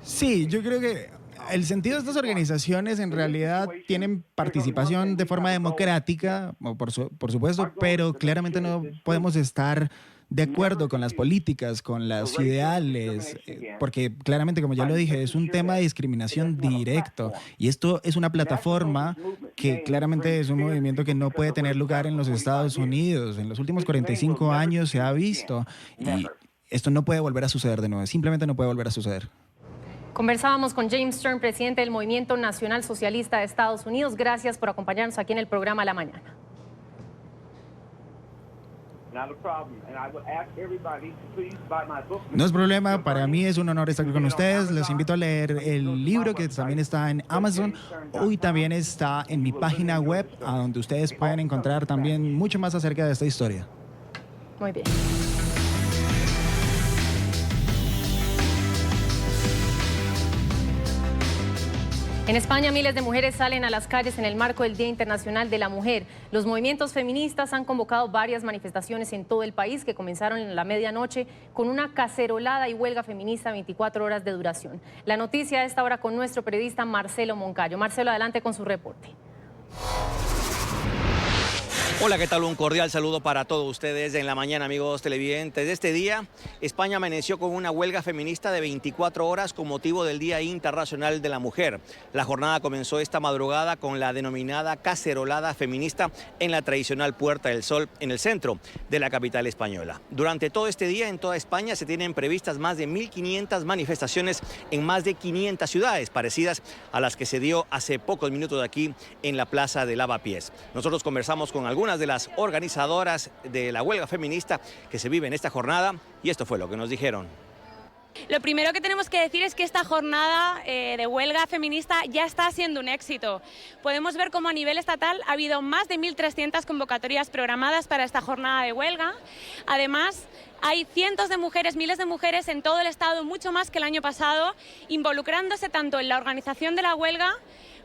Sí, yo creo que el sentido de estas organizaciones en realidad tienen participación de forma democrática, por supuesto, pero claramente no podemos estar de acuerdo con las políticas, con los ideales, porque claramente, como ya lo dije, es un tema de discriminación directo y esto es una plataforma que claramente es un movimiento que no puede tener lugar en los Estados Unidos. En los últimos 45 años se ha visto y esto no puede volver a suceder de nuevo, simplemente no puede volver a suceder. Conversábamos con James Stern, presidente del Movimiento Nacional Socialista de Estados Unidos. Gracias por acompañarnos aquí en el programa La Mañana. No es problema, para mí es un honor estar con ustedes. Les invito a leer el libro que también está en Amazon. Hoy también está en mi página web, a donde ustedes pueden encontrar también mucho más acerca de esta historia. Muy bien. En España, miles de mujeres salen a las calles en el marco del Día Internacional de la Mujer. Los movimientos feministas han convocado varias manifestaciones en todo el país que comenzaron en la medianoche con una cacerolada y huelga feminista 24 horas de duración. La noticia a esta hora con nuestro periodista Marcelo Moncayo. Marcelo, adelante con su reporte. Hola, ¿qué tal? Un cordial saludo para todos ustedes en la mañana, amigos televidentes. Este día, España amaneció con una huelga feminista de 24 horas con motivo del Día Internacional de la Mujer. La jornada comenzó esta madrugada con la denominada cacerolada feminista en la tradicional Puerta del Sol, en el centro de la capital española. Durante todo este día, en toda España, se tienen previstas más de 1.500 manifestaciones en más de 500 ciudades, parecidas a las que se dio hace pocos minutos aquí en la Plaza de Lavapiés. Nosotros conversamos con algunas de las organizadoras de la huelga feminista que se vive en esta jornada y esto fue lo que nos dijeron. Lo primero que tenemos que decir es que esta jornada de huelga feminista ya está siendo un éxito. Podemos ver cómo a nivel estatal ha habido más de 1.300 convocatorias programadas para esta jornada de huelga. Además, hay cientos de mujeres, miles de mujeres en todo el estado, mucho más que el año pasado, involucrándose tanto en la organización de la huelga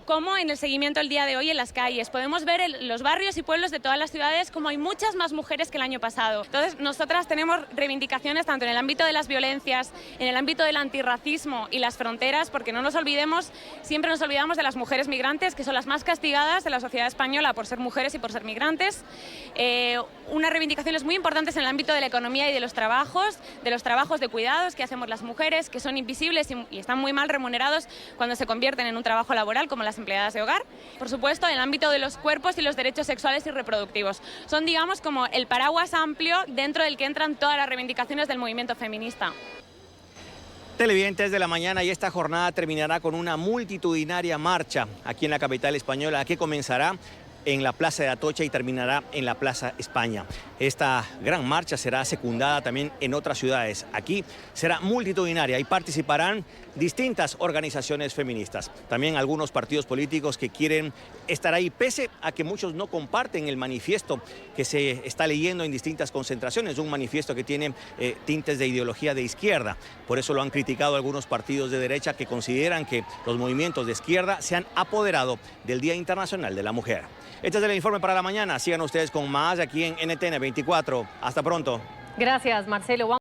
como en el seguimiento el día de hoy en las calles. Podemos ver en los barrios y pueblos de todas las ciudades como hay muchas más mujeres que el año pasado. Entonces, nosotras tenemos reivindicaciones tanto en el ámbito de las violencias, en el ámbito del antirracismo y las fronteras, porque no nos olvidemos, siempre nos olvidamos de las mujeres migrantes, que son las más castigadas de la sociedad española por ser mujeres y por ser migrantes. Unas reivindicaciones muy importantes en el ámbito de la economía y de los trabajos de cuidados que hacemos las mujeres, que son invisibles y están muy mal remunerados cuando se convierten en un trabajo laboral, como las empleadas de hogar. Por supuesto, en el ámbito de los cuerpos y los derechos sexuales y reproductivos. Son, digamos, como el paraguas amplio dentro del que entran todas las reivindicaciones del movimiento feminista. Televidentes de la mañana, y esta jornada terminará con una multitudinaria marcha aquí en la capital española que comenzará en la Plaza de Atocha y terminará en la Plaza España. Esta gran marcha será secundada también en otras ciudades. Aquí será multitudinaria y participarán distintas organizaciones feministas. También algunos partidos políticos que quieren estar ahí, pese a que muchos no comparten el manifiesto que se está leyendo en distintas concentraciones, un manifiesto que tiene tintes de ideología de izquierda. Por eso lo han criticado algunos partidos de derecha que consideran que los movimientos de izquierda se han apoderado del Día Internacional de la Mujer. Este es el informe para la mañana. Sigan ustedes con más aquí en NTN 24. Hasta pronto. Gracias, Marcelo.